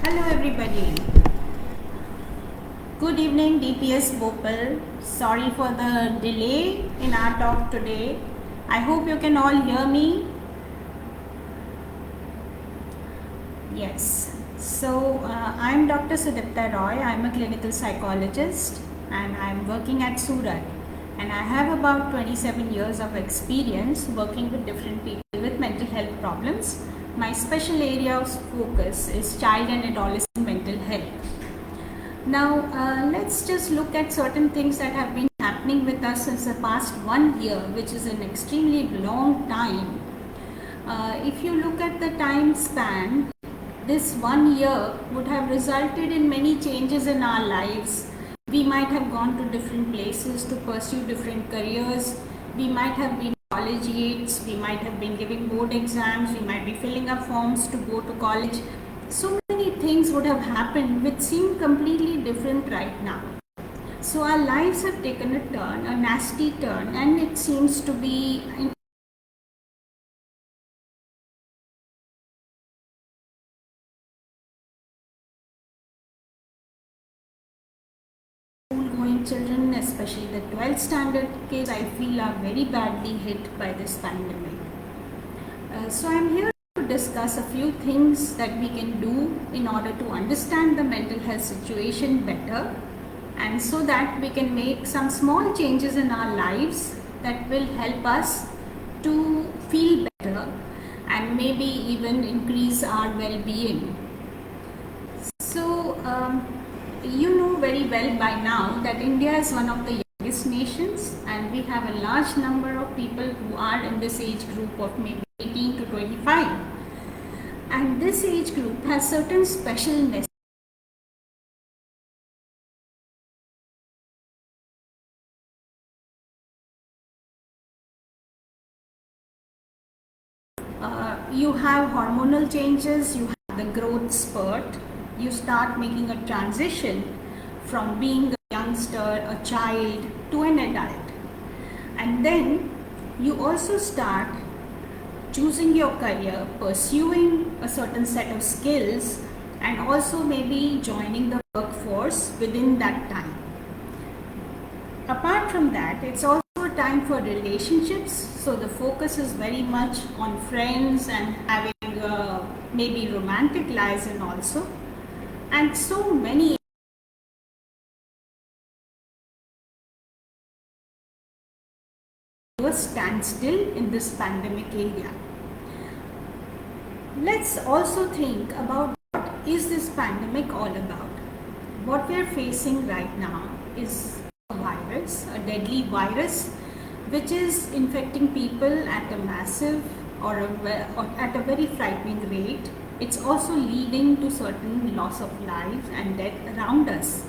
Hello everybody. Good evening DPS Bhopal. Sorry for the delay in our talk today. I hope you can all hear me. Yes. I'm Dr. Sudipta Roy. I'm a clinical psychologist and I'm working at Surat. And I have about 27 years of experience working with different people with mental health problems. My special area of focus is child and adolescent mental health. Now, let's just look at certain things that have been happening with us since the past 1 year, which is an extremely long time. If you look at the time span, this 1 year would have resulted in many changes in our lives. We might have gone to different places to pursue different careers. We might have been collegiates, we might have been giving board exams, we might be filling up forms to go to college. So many things would have happened which seem completely different right now. So our lives have taken a turn, a nasty turn, and it seems to be school-going children, especially the 12th standard kids, I feel are very badly hit by this pandemic. So I'm here to discuss a few things that we can do in order to understand the mental health situation better, and so that we can make some small changes in our lives that will help us to feel better and maybe even increase our well-being. You know very well by now that India is one of the youngest nations, and we have a large number of people who are in this age group of maybe 18 to 25. And this age group has certain specialness. You have hormonal changes, you have the growth spurt, you start making a transition from being a youngster, a child, to an adult. And then you also start choosing your career, pursuing a certain set of skills, and also maybe joining the workforce within that time. Apart from that, it's also a time for relationships, so the focus is very much on friends and having maybe romantic lives and also, and so many stand still in this pandemic area. Let's also think about what is this pandemic all about. What we are facing right now is a virus, a deadly virus, which is infecting people at a massive or at a very frightening rate. It's also leading to certain loss of life and death around us.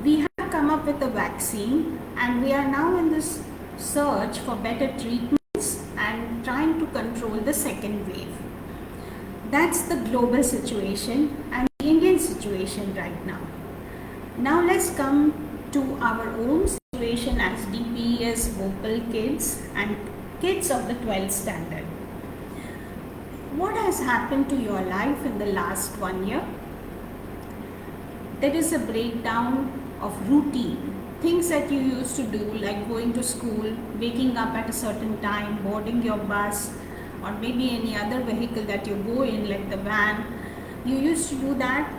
We have come up with a vaccine, and we are now in this search for better treatments and trying to control the second wave. That's the global situation and the Indian situation right now. Now let's come to our own situation as DPS Bhopal kids and kids of the 12th standard. What has happened to your life in the last 1 year? There is a breakdown of routine. Things that you used to do, like going to school, waking up at a certain time, boarding your bus, or maybe any other vehicle that you go in, like the van. You used to do that.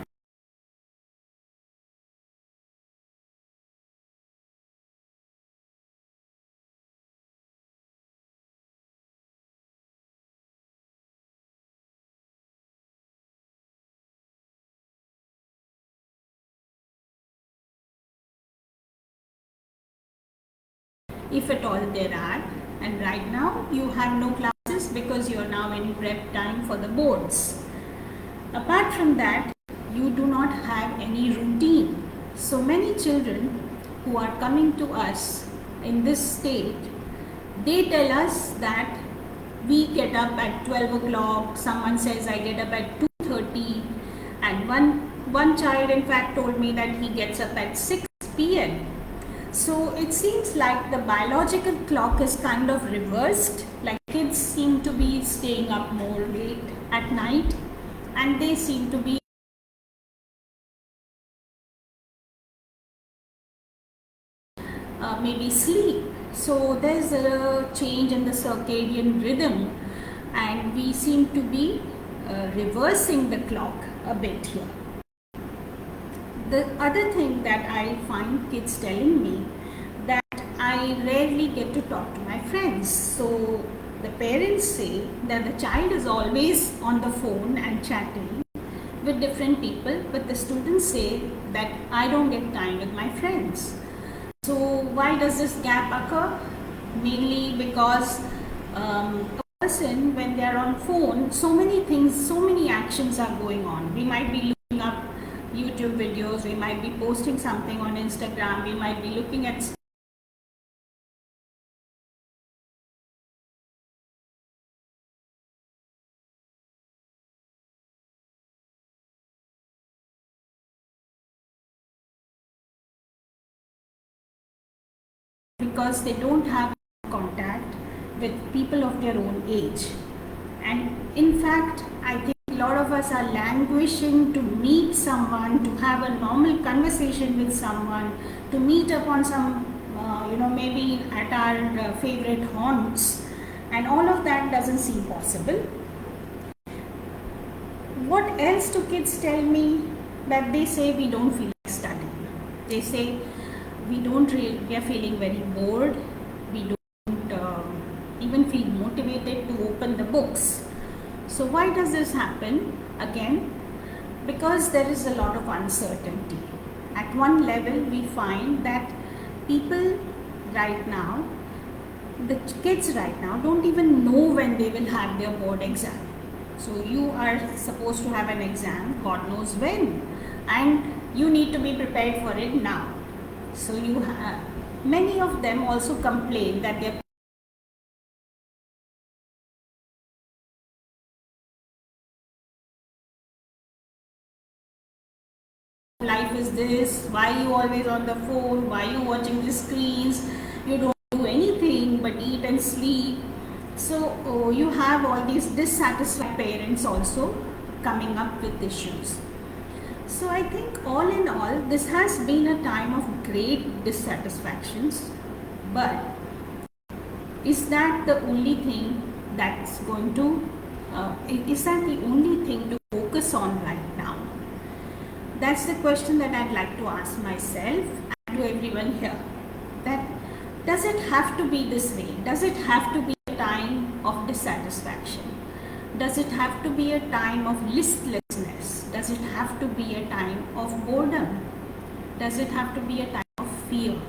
If at all there are, and right now you have no classes because you are now in prep time for the boards. Apart from that, you do not have any routine. So many children who are coming to us in this state, they tell us that we get up at 12 o'clock, someone says I get up at 2:30, and one child in fact told me that he gets up at 6 p.m. So it seems like the biological clock is kind of reversed, like kids seem to be staying up more late at night, and they seem to be So there's a change in the circadian rhythm, and we seem to be reversing the clock a bit here. The other thing that I find kids telling me, that I rarely get to talk to my friends. So the parents say that the child is always on the phone and chatting with different people, but the students say that I don't get time with my friends. So why does this gap occur? Mainly because a person, when they are on phone, so many things, so many actions are going on. We might be looking up YouTube videos, we might be posting something on Instagram, we might be looking at because they don't have contact with people of their own age. And in fact, I think a lot of us are languishing to meet someone, to have a normal conversation with someone, to meet up on some, maybe at our favorite haunts, and all of that doesn't seem possible. What else do kids tell me? That they say we don't feel like studying. They say we are feeling very bored. We don't even feel motivated to open the books. So why does this happen? Again, because there is a lot of uncertainty. At one level, we find that people right now, the kids right now, don't even know when they will have their board exam. So you are supposed to have an exam, God knows when, and you need to be prepared for it now. So many of them also complain that their life is this, why you always on the phone, why you watching the screens, you don't do anything but eat and sleep. So you have all these dissatisfied parents also coming up with issues. So I think all in all, this has been a time of great dissatisfactions, but is that the only thing that's going to, is that the only thing to focus on right now? That's the question that I'd like to ask myself and to everyone here. That does it have to be this way? Does it have to be a time of dissatisfaction? Does it have to be a time of listlessness? Does it have to be a time of boredom? Does it have to be a time of fear?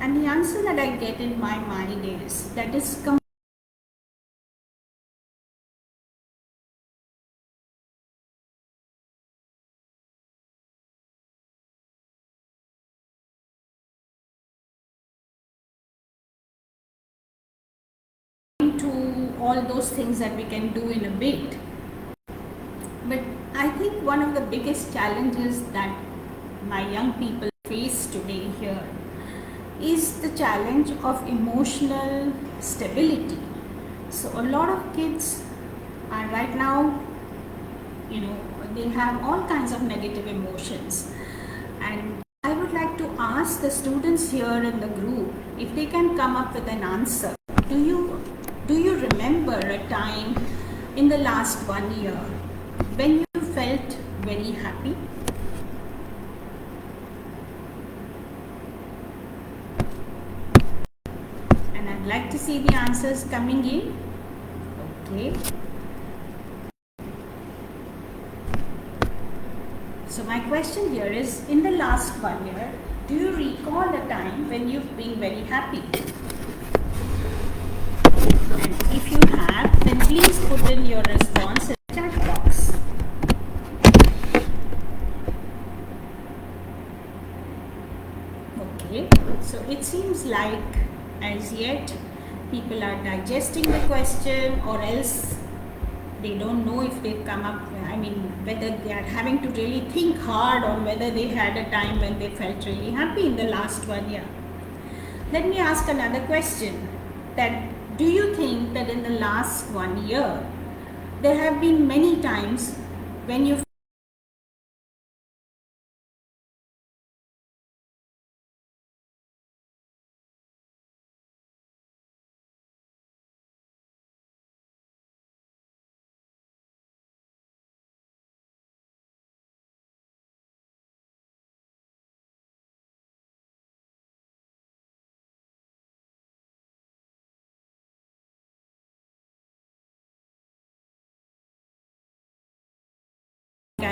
And the answer that I get in my mind is that is to all those things that we can do in a bit. But I think one of the biggest challenges that my young people face today here is the challenge of emotional stability. So a lot of kids are right now, they have all kinds of negative emotions. And I would like to ask the students here in the group if they can come up with an answer. Do you remember a time in the last 1 year when you felt very happy? And I'd like to see the answers coming in. Okay. So my question here is, in the last 1 year, do you recall a time when you've been very happy? And if you have, then please put in your response in the chat box. Okay, so it seems like as yet people are digesting the question, or else they don't know if they've come up, whether they are having to really think hard on whether they had a time when they felt really happy in the last 1 year. Let me ask another question, that do you think that in the last 1 year there have been many times when you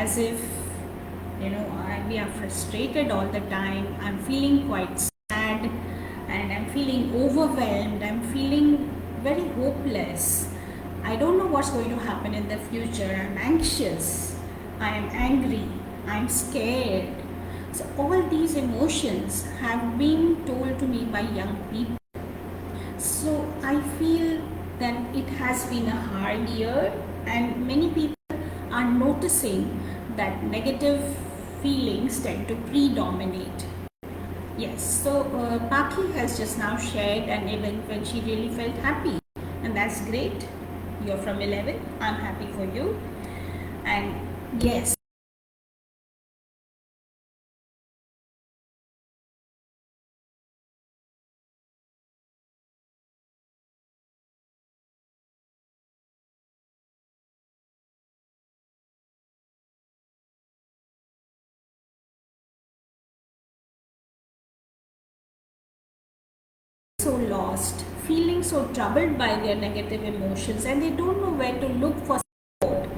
as if, we are frustrated all the time. I'm feeling quite sad and I'm feeling overwhelmed. I'm feeling very hopeless. I don't know what's going to happen in the future. I'm anxious. I am angry. I'm scared. So all these emotions have been told to me by young people. So I feel that it has been a hard year, and many people are noticing that negative feelings tend to predominate. Yes, so Paki has just now shared an event when she really felt happy, and that's great. You're from 11. I'm happy for you. And yes, so lost, feeling so troubled by their negative emotions, and they don't know where to look for support.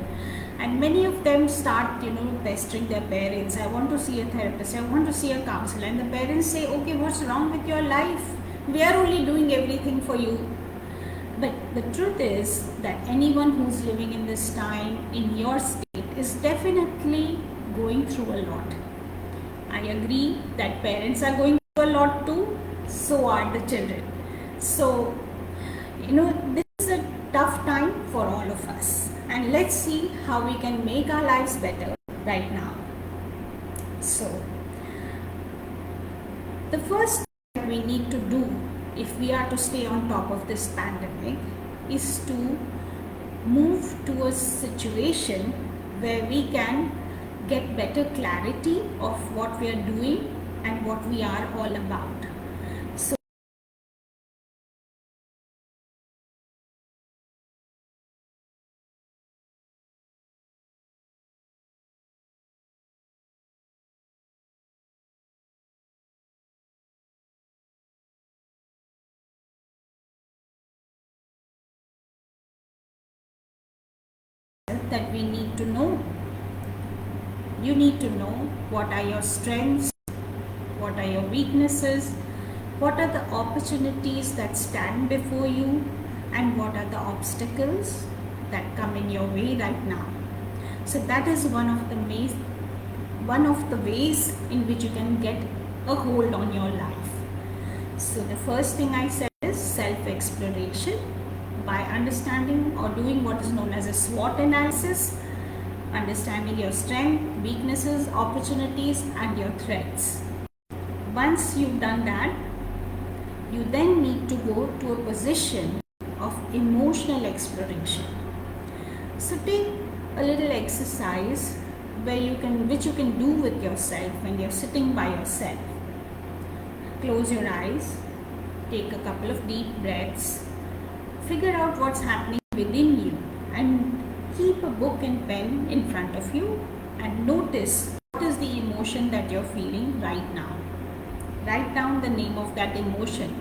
And many of them start, pestering their parents. I want to see a therapist. I want to see a counselor. And the parents say, okay, what's wrong with your life? We are only doing everything for you. But the truth is that anyone who's living in this time in your state is definitely going through a lot. I agree that parents are going through a lot too, so are the children. So, this is a tough time for all of us. And let's see how we can make our lives better right now. So, the first thing we need to do if we are to stay on top of this pandemic is to move to a situation where we can get better clarity of what we are doing and what we are all about. So that we need to know. You need to know what are your strengths, what are your weaknesses, what are the opportunities that stand before you, and what are the obstacles that come in your way right now. So that is one of the ways in which you can get a hold on your life. So the first thing I said is self-exploration by understanding or doing what is known as a SWOT analysis, understanding your strengths, weaknesses, opportunities, and your threats. Once you've done that, you then need to go to a position of emotional exploration. So take a little exercise which you can do with yourself when you're sitting by yourself. Close your eyes, take a couple of deep breaths, figure out what's happening within you, and keep a book and pen in front of you and notice what is the emotion that you're feeling right now. Write down the name of that emotion.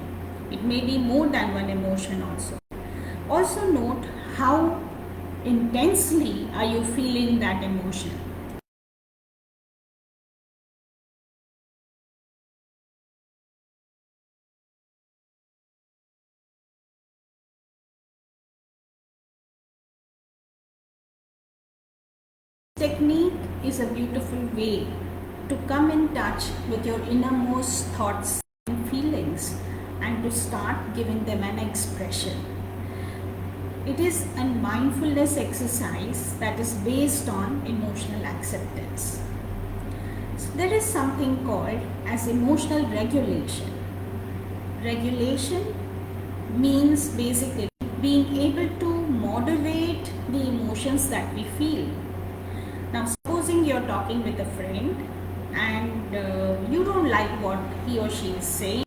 It may be more than one emotion also. Also note how intensely are you feeling that emotion. Technique is a beautiful way to come in touch with your innermost thoughts and feelings and to start giving them an expression. It is a mindfulness exercise that is based on emotional acceptance. So there is something called as emotional regulation. Regulation means basically being able to moderate the emotions that we feel. Now, supposing you're talking with a friend and you don't like what he or she is saying,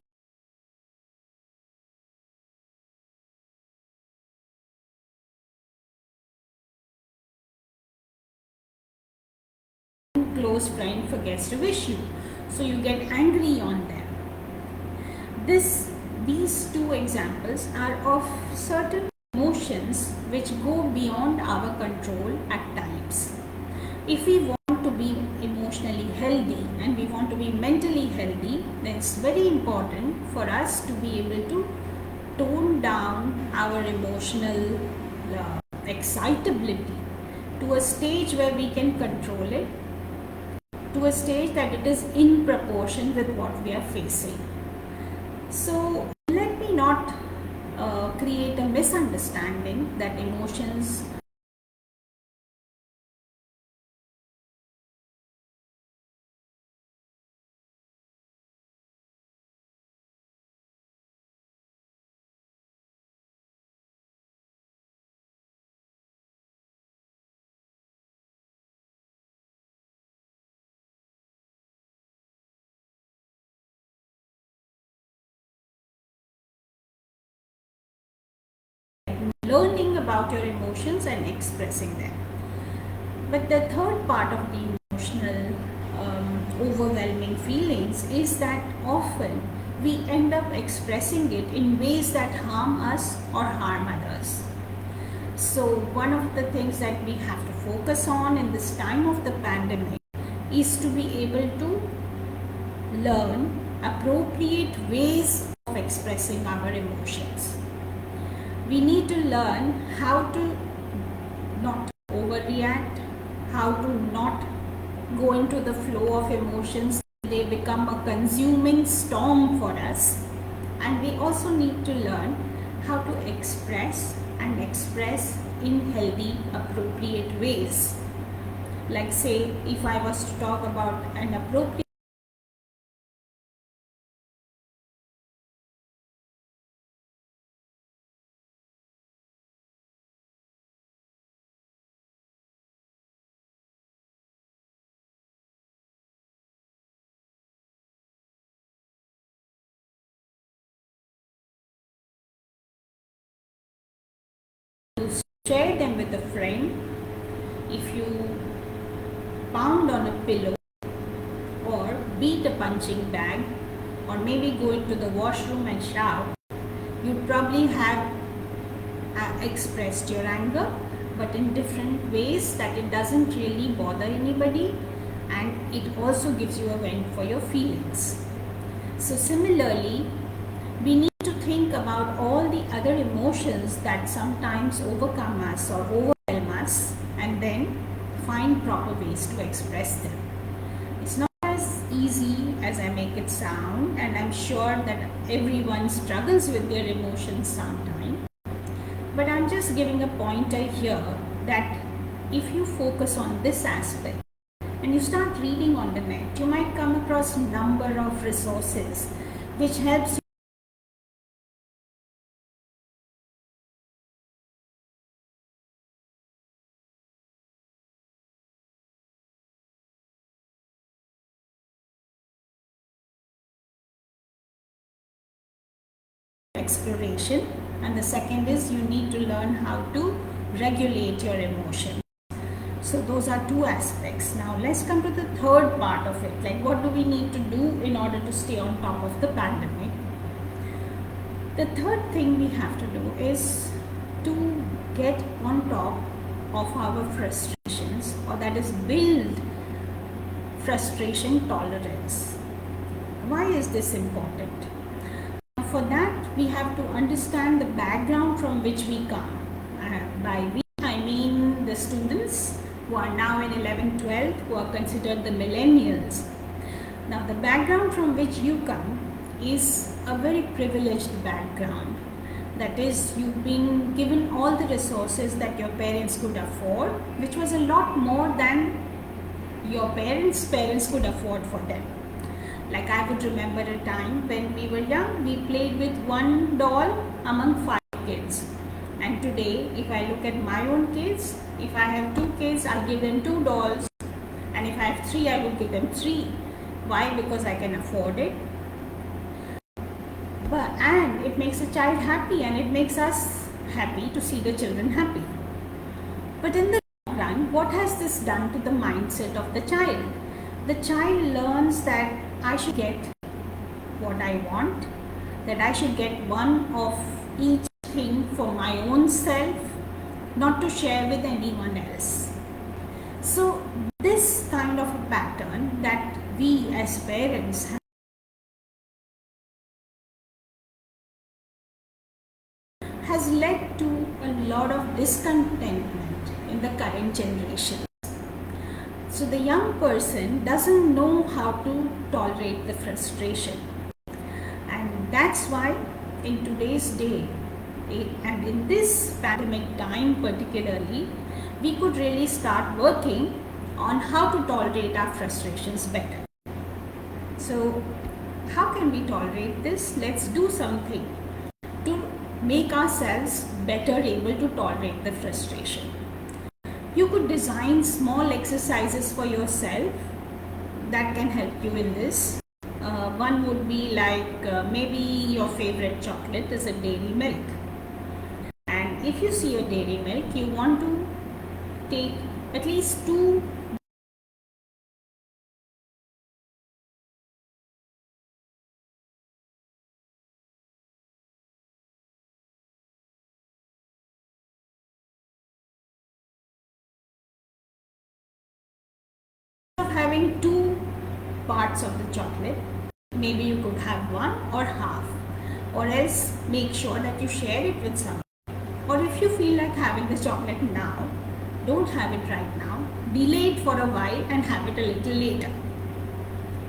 close friend forgets to wish you, so you get angry on them. These two examples are of certain emotions which go beyond our control at times. If we want be emotionally healthy and we want to be mentally healthy, then it's very important for us to be able to tone down our emotional excitability to a stage where we can control it, to a stage that it is in proportion with what we are facing. So let me not create a misunderstanding that emotions learning about your emotions and expressing them. But the third part of the emotional overwhelming feelings is that often we end up expressing it in ways that harm us or harm others. So one of the things that we have to focus on in this time of the pandemic is to be able to learn appropriate ways of expressing our emotions. We need to learn how to not overreact, how to not go into the flow of emotions. They become a consuming storm for us. And we also need to learn how to express and express in healthy, appropriate ways. Like say, if I was to talk about an appropriate share them with a friend, if you pound on a pillow or beat a punching bag or maybe go into the washroom and shout, you probably have expressed your anger, but in different ways that it doesn't really bother anybody, and it also gives you a vent for your feelings. So similarly, we need to think about all the other emotions that sometimes overcome us or overwhelm us, and then find proper ways to express them. It's not as easy as I make it sound, and I'm sure that everyone struggles with their emotions sometimes. But I'm just giving a pointer here that if you focus on this aspect and you start reading on the net, you might come across a number of resources which helps you exploration, and the second is you need to learn how to regulate your emotions. So those are two aspects. Now let's come to the third part of it, like what do we need to do in order to stay on top of the pandemic. The third thing we have to do is to get on top of our frustrations, or that is build frustration tolerance. Why is this important? For that, we have to understand the background from which we come. By we, I mean the students who are now in 11th, 12th, who are considered the millennials. Now, the background from which you come is a very privileged background. That is, you've been given all the resources that your parents could afford, which was a lot more than your parents' could afford for them. Like I would remember a time when we were young, we played with one doll among 5 kids. And today, if I look at my own kids, if I have 2 kids, I'll give them 2 dolls. And if I have 3, I would give them 3. Why? Because I can afford it. And it makes a child happy, and it makes us happy to see the children happy. But in the long run, what has this done to the mindset of the child? The child learns that I should get what I want, that I should get one of each thing for my own self, not to share with anyone else. So this kind of a pattern that we as parents has led to a lot of discontentment in the current generation. So the young person doesn't know how to tolerate the frustration, and that's why in today's day and in this pandemic time particularly, we could really start working on how to tolerate our frustrations better. So how can we tolerate this? Let's do something to make ourselves better able to tolerate the frustration. You could design small exercises for yourself that can help you in this. One would be like maybe your favorite chocolate is a dairy milk. And if you see a dairy milk, you want to take at least 2 of having 2 parts of the chocolate. Maybe you could have one or half, or else make sure that you share it with someone. Or if you feel like having the chocolate now, don't have it right now. Delay it for a while and have it a little later.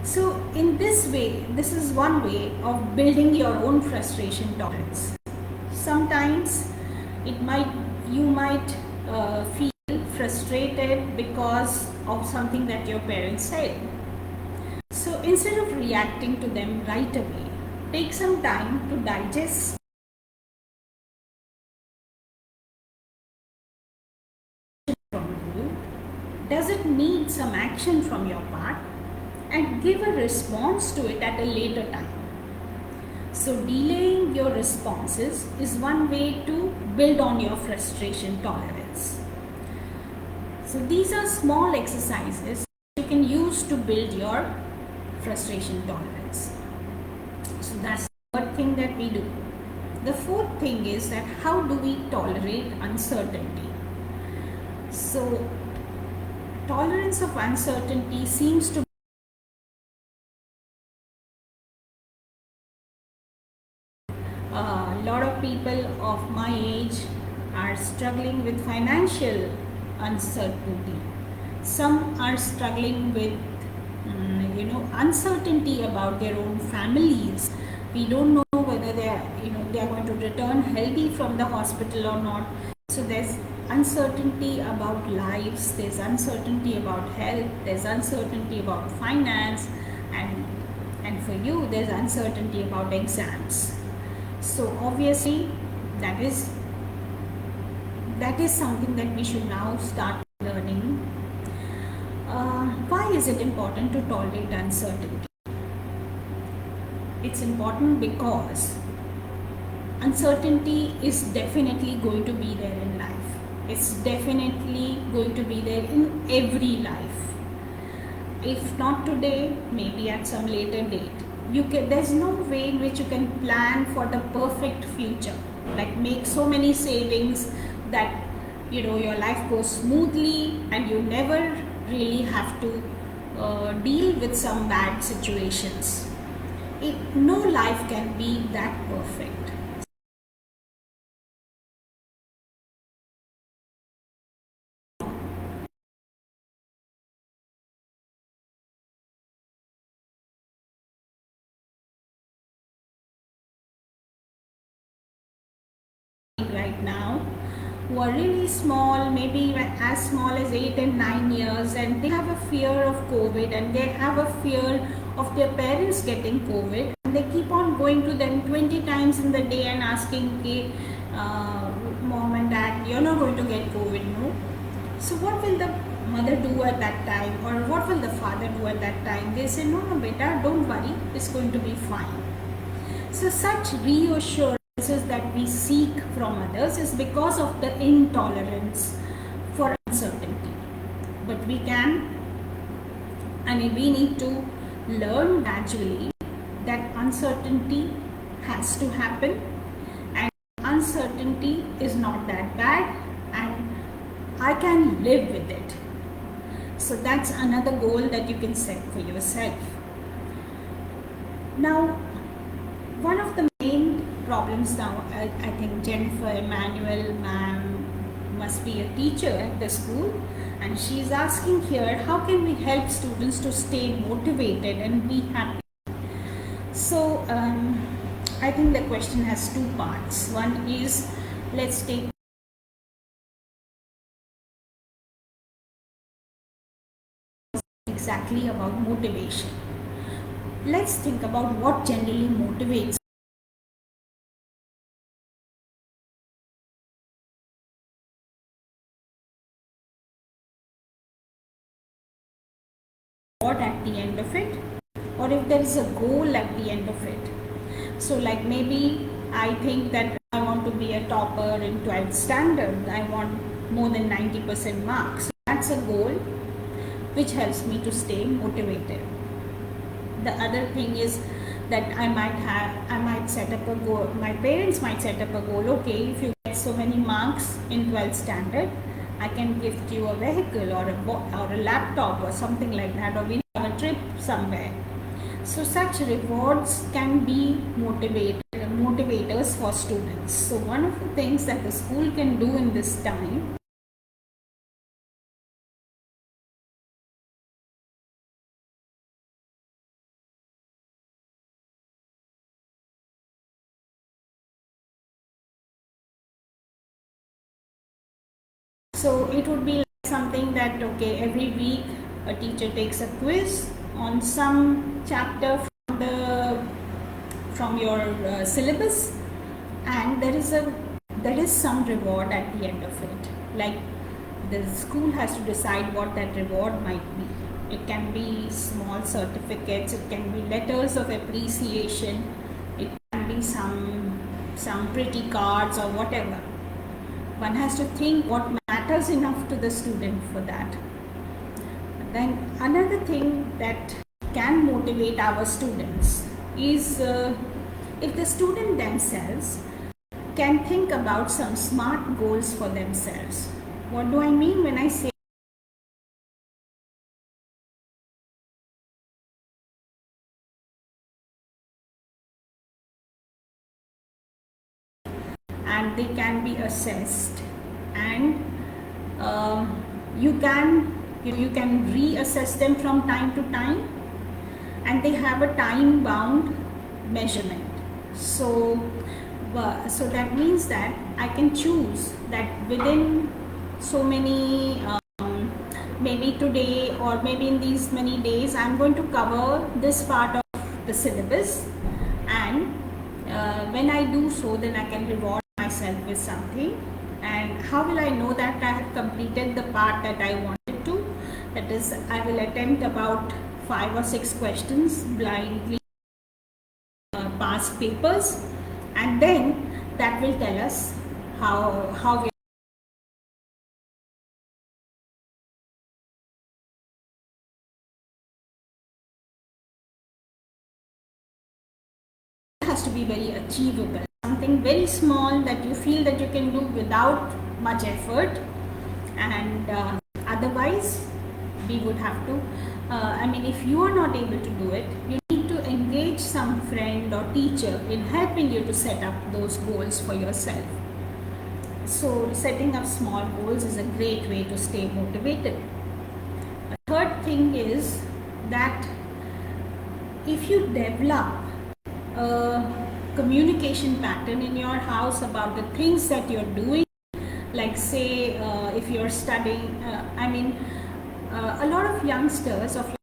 So in this way, this is one way of building your own frustration tolerance. Sometimes you might feel frustrated because of something that your parents said. So instead of reacting to them right away, take some time to digest from you. Does it need some action from your part? And give a response to it at a later time. So delaying your responses is one way to build on your frustration tolerance. So these are small exercises you can use to build your frustration tolerance. So that's the third thing that we do. The fourth thing is that how do we tolerate uncertainty? So tolerance of uncertainty seems to a lot of people of my age are struggling with financial uncertainty. Some are struggling with uncertainty about their own families. We don't know whether they are going to return healthy from the hospital or not. So there's uncertainty about lives, there's uncertainty about health, there's uncertainty about finance, and for you there's uncertainty about exams. So obviously that is something that we should now start learning. Why is it important to tolerate uncertainty? It's important because uncertainty is definitely going to be there in life. It's definitely going to be there in every life. If not today, maybe at some later date. There's no way in which you can plan for the perfect future, like make so many savings that your life goes smoothly and you never really have to deal with some bad situations. No life can be that perfect. Right now, who are really small, maybe as small as 8 and 9 years, and they have a fear of COVID, and they have a fear of their parents getting COVID, and they keep on going to them 20 times in the day and asking, okay, mom and dad, you're not going to get COVID, no? So what will the mother do at that time, or what will the father do at that time? They say, no, beta, don't worry, it's going to be fine. So such reassurance that we seek from others is because of the intolerance for uncertainty. But we need to learn gradually that uncertainty has to happen, and uncertainty is not that bad, and I can live with it. So that's another goal that you can set for yourself. Now, one of the main problems now, I think Jennifer Emmanuel ma'am must be a teacher at the school, and she's asking here, how can we help students to stay motivated and be happy? So I think the question has two parts. One is, let's take exactly about motivation. Let's think about what generally motivates what at the end of it, or if there is a goal at the end of it. So like maybe I think that I want to be a topper in 12th standard. I want more than 90% marks. So that's a goal which helps me to stay motivated. The other thing is that I might set up a goal, my parents might set up a goal, okay, if you get so many marks in 12th standard, I can gift you a vehicle or a laptop or something like that, or we have a trip somewhere. So such rewards can be motivators for students. So one of the things that the school can do in this time So it would be like something that, okay, every week a teacher takes a quiz on some chapter from your syllabus, and there is some reward at the end of it. Like the school has to decide what that reward might be. It can be small certificates, it can be letters of appreciation, it can be some pretty cards or whatever. One has to think what matters enough to the student for that. Then another thing that can motivate our students is if the student themselves can think about some smart goals for themselves. What do I mean when I say and they can be assessed, and you can reassess them from time to time, and they have a time bound measurement. So that means that I can choose that within so many maybe today or maybe in these many days I'm going to cover this part of the syllabus, and when I do so, then I can reward myself with something. And how will I know that I have completed the part that I wanted to? That is, I will attempt about 5 or 6 questions blindly, past papers, and then that will tell us how we has to be very achievable, something very small that you feel that you can do without much effort, and otherwise we would have to if you are not able to do it, you need to engage some friend or teacher in helping you to set up those goals for yourself. So setting up small goals is a great way to stay motivated. A third thing is that if you develop a communication pattern in your house about the things that you're doing, like say if you're studying, a lot of youngsters of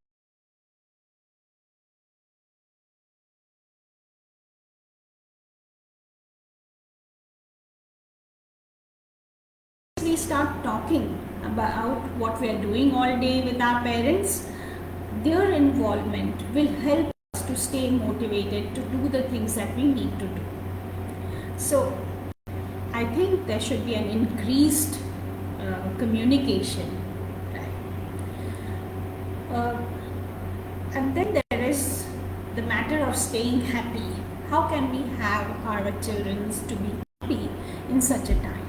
we start talking about what we are doing all day with our parents, their involvement will help us to stay motivated to do the things that we need to do. So I think there should be an increased communication. And then there is the matter of staying happy. How can we have our children to be happy in such a time?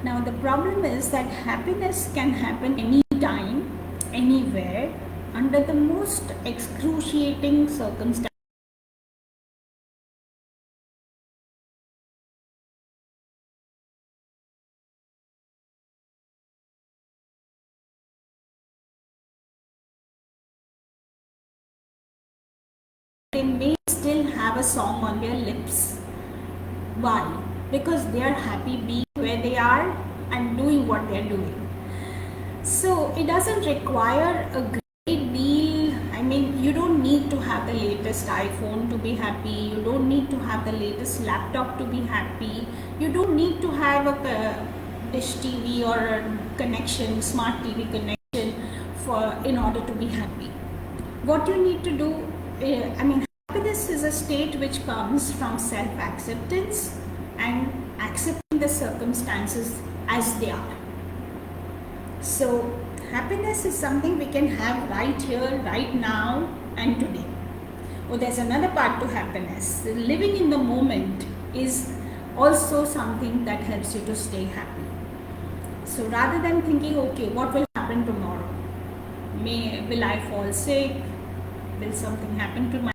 Now the problem is that happiness can happen anytime, anywhere under the most excruciating circumstances. They may still have a song on their lips. Why? Because they are happy being where they are and doing what they are doing. So it doesn't require a great deal. I mean, you don't need to have the latest iPhone to be happy. You don't need to have the latest laptop to be happy. You don't need to have a dish TV or a connection, smart TV connection in order to be happy. What you need to do, happiness is a state which comes from self-acceptance and accepting the circumstances as they are. So happiness is something we can have right here, right now and today. Oh, there's another part to happiness. Living in the moment is also something that helps you to stay happy. So rather than thinking, okay, what will happen tomorrow? Will I fall sick? Will something happen to my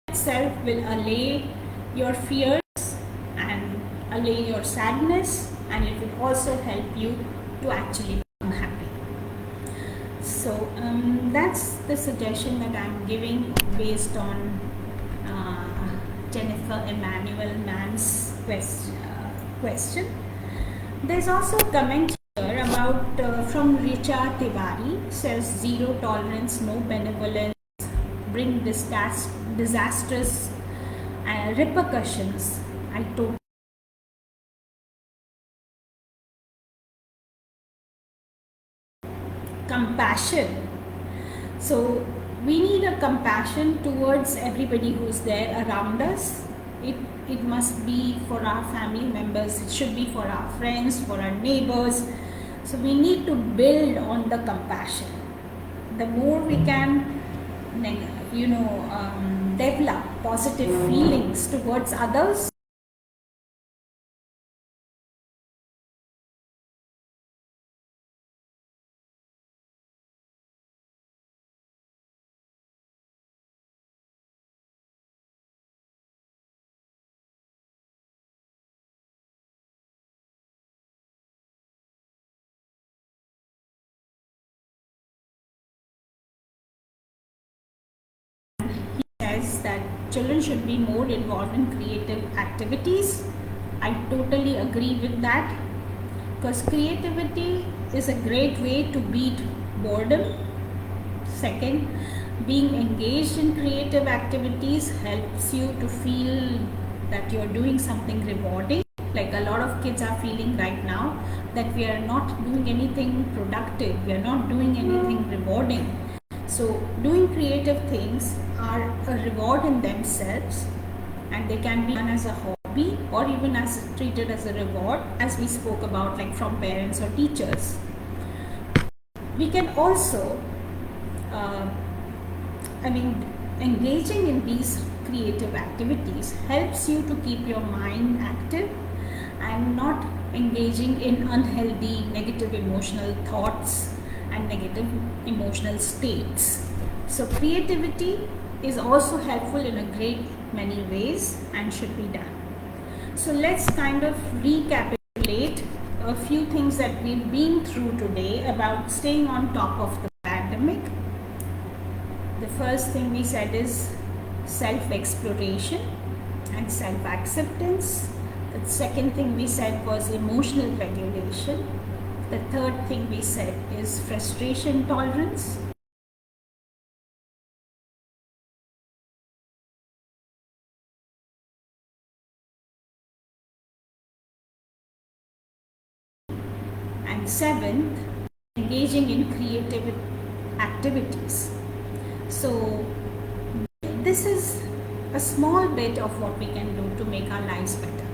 itself will allay your fears and allay your sadness, and it will also help you to actually become happy. So that's the suggestion that I'm giving based on Jennifer Emmanuel Mann's question. There's also a comment here about from Richa Tiwari, says zero tolerance, no benevolence, bring disastrous repercussions. I totally compassion. So we need a compassion towards everybody who's there around us. It must be for our family members, it should be for our friends, for our neighbors. So we need to build on the compassion. The more we can develop positive feelings towards others, says that children should be more involved in creative activities. I totally agree with that, because creativity is a great way to beat boredom. Second, being engaged in creative activities helps you to feel that you're doing something rewarding. Like a lot of kids are feeling right now that we are not doing anything productive, we are not doing anything rewarding. So doing creative things are a reward in themselves, and they can be done as a hobby or even as treated as a reward, as we spoke about, like from parents or teachers. We can also engaging in these creative activities helps you to keep your mind active and not engaging in unhealthy negative emotional thoughts and negative emotional states. So creativity is also helpful in a great many ways and should be done. So let's kind of recapitulate a few things that we've been through today about staying on top of the pandemic. The first thing we said is self-exploration and self-acceptance. The second thing we said was emotional regulation. The third thing we said is frustration tolerance. And seventh, engaging in creative activities. So this is a small bit of what we can do to make our lives better.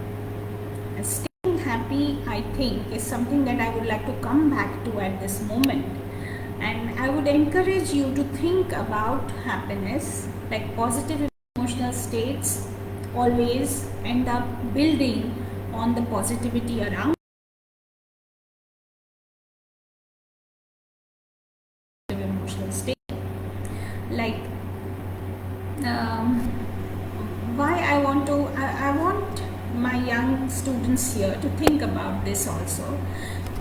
And staying happy, I think, is something that I would like to come back to at this moment, And I would encourage you to think about happiness, like positive emotional states always end up building on the positivity around emotional state. Like why I want my young students here to think about this also,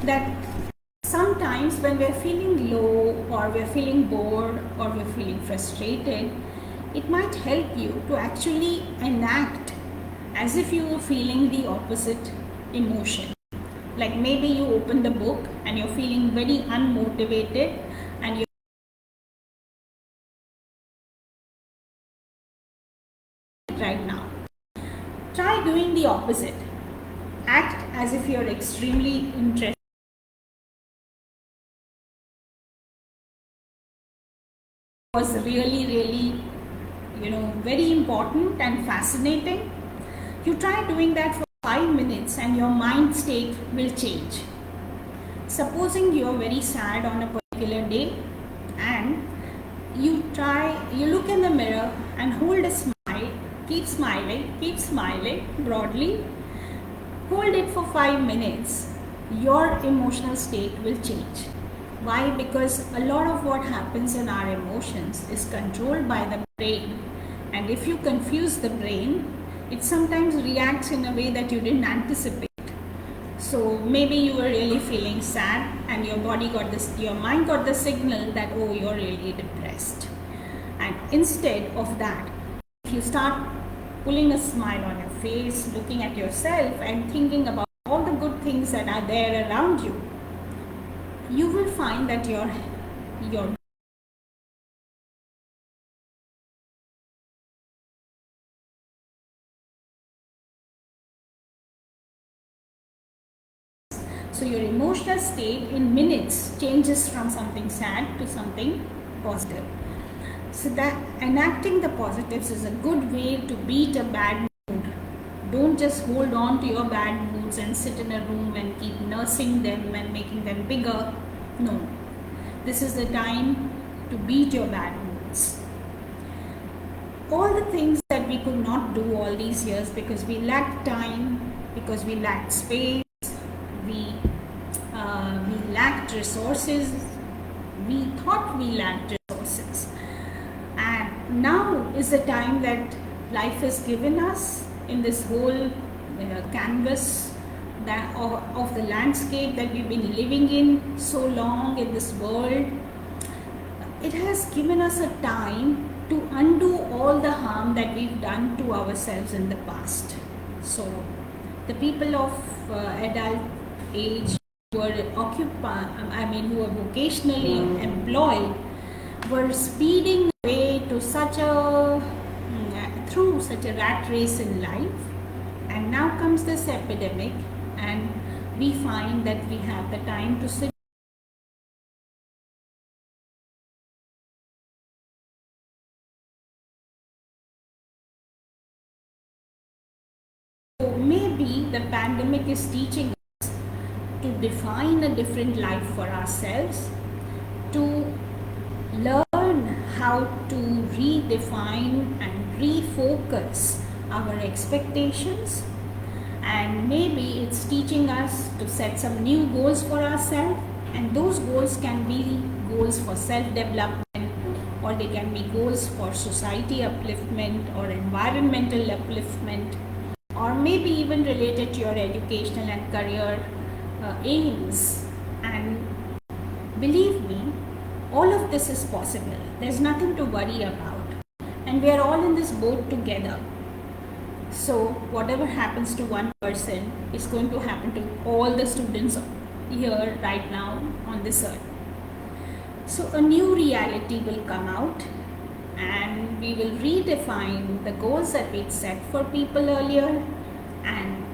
that sometimes when we're feeling low or we're feeling bored or we're feeling frustrated, it might help you to actually enact as if you were feeling the opposite emotion. Like maybe you open the book and you're feeling very unmotivated and you're right now. Try doing the opposite. Act as if you're extremely interested. Was really, very important and fascinating. You try doing that for 5 minutes and your mind state will change. Supposing you're very sad on a particular day and you look in the mirror and hold a smile, keep smiling broadly, hold it for 5 minutes, your emotional state will change. Why? Because a lot of what happens in our emotions is controlled by the brain, and if you confuse the brain, it sometimes reacts in a way that you didn't anticipate. So maybe you were really feeling sad and your mind got the signal that, oh, you're really depressed. And instead of that, if you start pulling a smile on your face, looking at yourself and thinking about all the good things that are there around you, you will find that your so your emotional state in minutes changes from something sad to something positive. So that enacting the positives is a good way to beat a bad mood. Don't just hold on to your bad moods and sit in a room and keep nursing them and making them bigger. No. This is the time to beat your bad moods. All the things that we could not do all these years because we lacked time, because we lacked space, we lacked resources, we thought we lacked resources. And now is the time that life has given us in this whole canvas of the landscape that we've been living in so long in this world. It has given us a time to undo all the harm that we've done to ourselves in the past. So the people of adult age who were who were vocationally employed were speeding away to through such a rat race in life, and now comes this epidemic and we find that we have the time to sit. So maybe the pandemic is teaching us to define a different life for ourselves, to learn how to redefine and refocus our expectations, and maybe it's teaching us to set some new goals for ourselves, and those goals can be goals for self-development, or they can be goals for society upliftment or environmental upliftment, or maybe even related to your educational and career aims. And believe me, all of this is possible. There's nothing to worry about, and we are all in this boat together. So whatever happens to one person is going to happen to all the students here right now on this earth. So a new reality will come out, and we will redefine the goals that we'd set for people earlier, and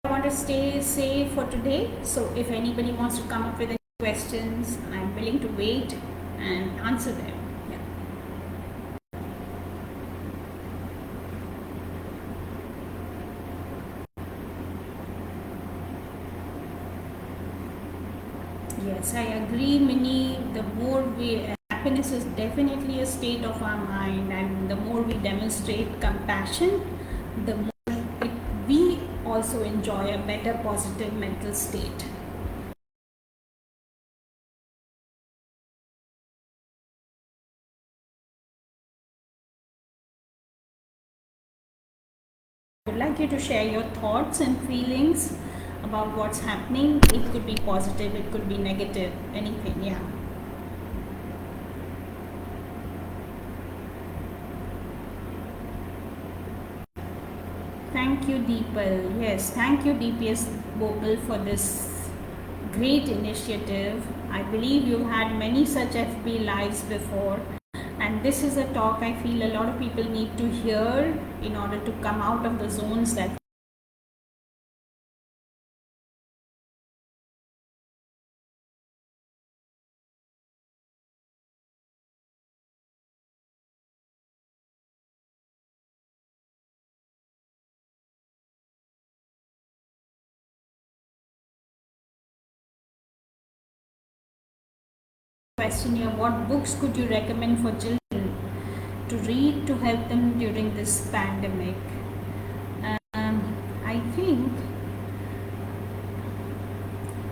I want to stay safe for today. So if anybody wants to come up with any questions, I'm willing to wait and answer them. Yes, I agree, Minnie. The more happiness is definitely a state of our mind, and the more we demonstrate compassion, the more we also enjoy a better positive mental state. I would like you to share your thoughts and feelings about what's happening. It could be positive, it could be negative, anything, yeah. Thank you, Deepal. Yes, thank you, DPS Bhopal, for this great initiative. I believe you've had many such FB lives before, and this is a talk I feel a lot of people need to hear in order to come out of the zones that question here. What books could you recommend for children to read to help them during this pandemic?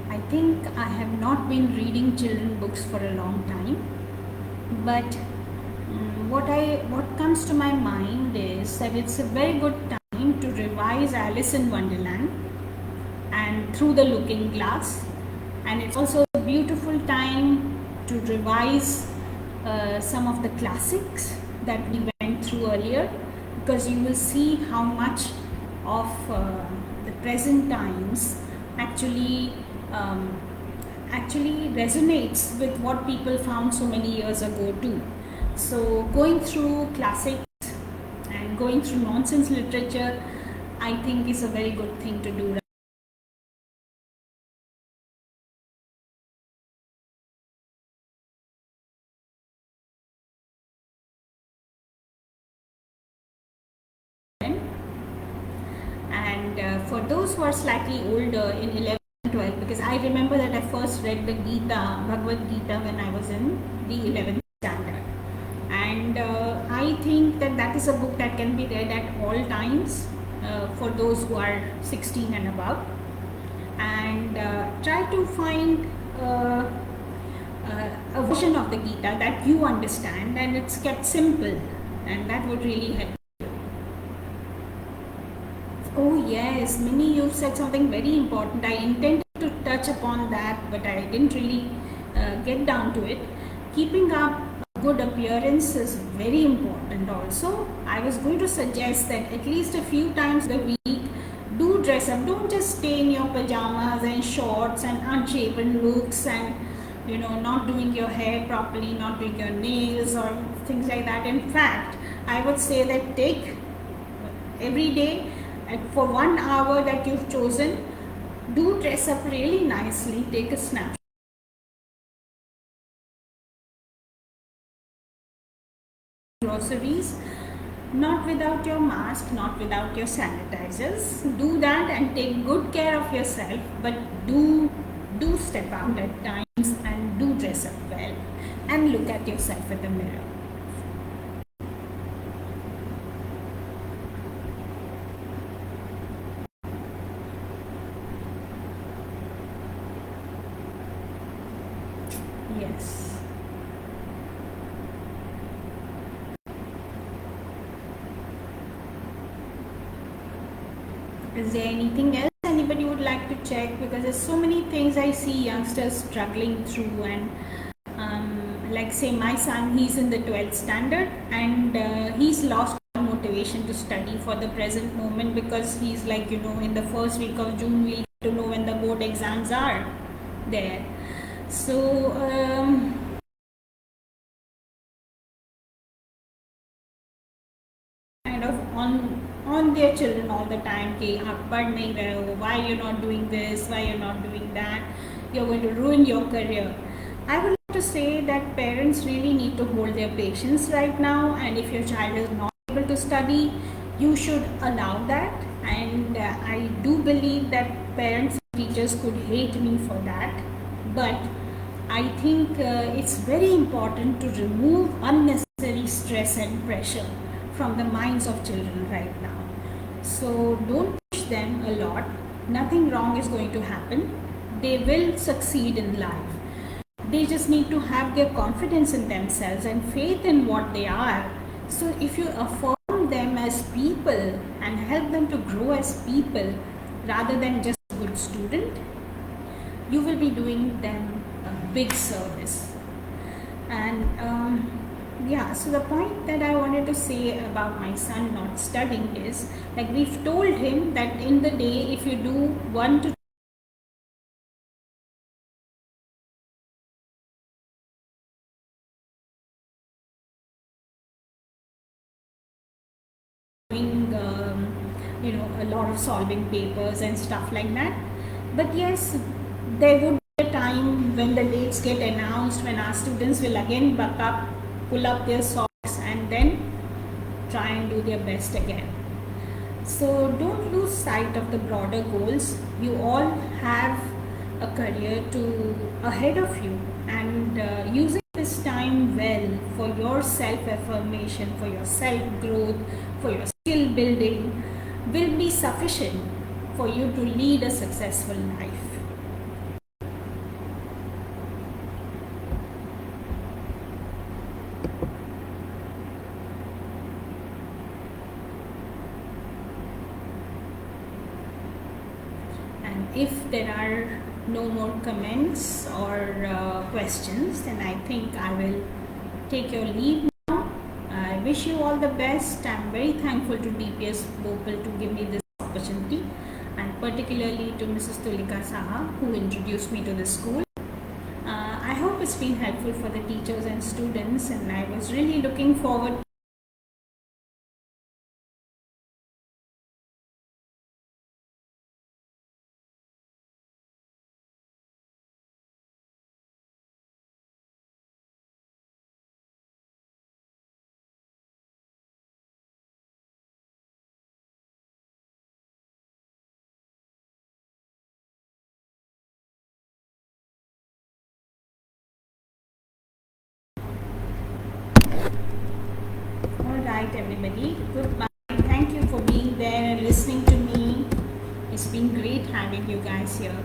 I think I have not been reading children books for a long time, but what comes to my mind is that it's a very good time to revise Alice in Wonderland and Through the Looking Glass, and it's also a beautiful time to revise some of the classics that we went through earlier, because you will see how much of the present times actually resonates with what people found so many years ago too. So going through classics and going through nonsense literature, I think is a very good thing to do. And for those who are slightly older, in 11 and 12, because I remember that I first read the Gita, Bhagavad Gita, when I was in the 11th standard. And I think that that is a book that can be read at all times for those who are 16 and above. And try to find a version of the Gita that you understand, and it's kept simple, and that would really help. Oh yes, Minnie, you've said something very important. I intended to touch upon that, but I didn't really get down to it. Keeping up a good appearance is very important also. I was going to suggest that at least a few times a week, do dress up. Don't just stay in your pajamas and shorts and unshaven looks and not doing your hair properly, not doing your nails or things like that. In fact, I would say that take every day, for 1 hour that you've chosen, do dress up really nicely, take a snapshot. Groceries, not without your mask, not without your sanitizers. Do that and take good care of yourself, but do step out at times and do dress up well and look at yourself in the mirror. Yes. Is there anything else anybody would like to check? Because there's so many things I see youngsters struggling through, and like say my son, he's in the 12th standard, and he's lost motivation to study for the present moment, because he's like, in the first week of June we'll get to know when the board exams are there. So kind of on their children all the time, why you're not doing this, why you're not doing that, you're going to ruin your career. I would like to say that parents really need to hold their patience right now, and if your child is not able to study, you should allow that. And I do believe that parents and teachers could hate me for that, but I think it's very important to remove unnecessary stress and pressure from the minds of children right now. So don't push them a lot. Nothing wrong is going to happen. They will succeed in life. They just need to have their confidence in themselves and faith in what they are. So if you affirm them as people and help them to grow as people rather than just a good student, you will be doing them a big service. And yeah, so the point that I wanted to say about my son not studying is, like, we've told him that in the day, if you do 1 to doing a lot of solving papers and stuff like that. But yes, there would be a time when the dates get announced, when our students will again buck up, pull up their socks, and then try and do their best again. So don't lose sight of the broader goals. You all have a career ahead of you, and using this time well for your self-affirmation, for your self-growth, for your skill building will be sufficient for you to lead a successful life. And if there are no more comments or questions, then I think I will take your leave now. I wish you all the best. I'm very thankful to DPS Bhopal to give me this opportunity, and particularly to Mrs. Tulika Saha, who introduced me to the school. I hope it's been helpful for the teachers and students, and I was really looking forward Alright, everybody. Goodbye. Thank you for being there and listening to me. It's been great having you guys here.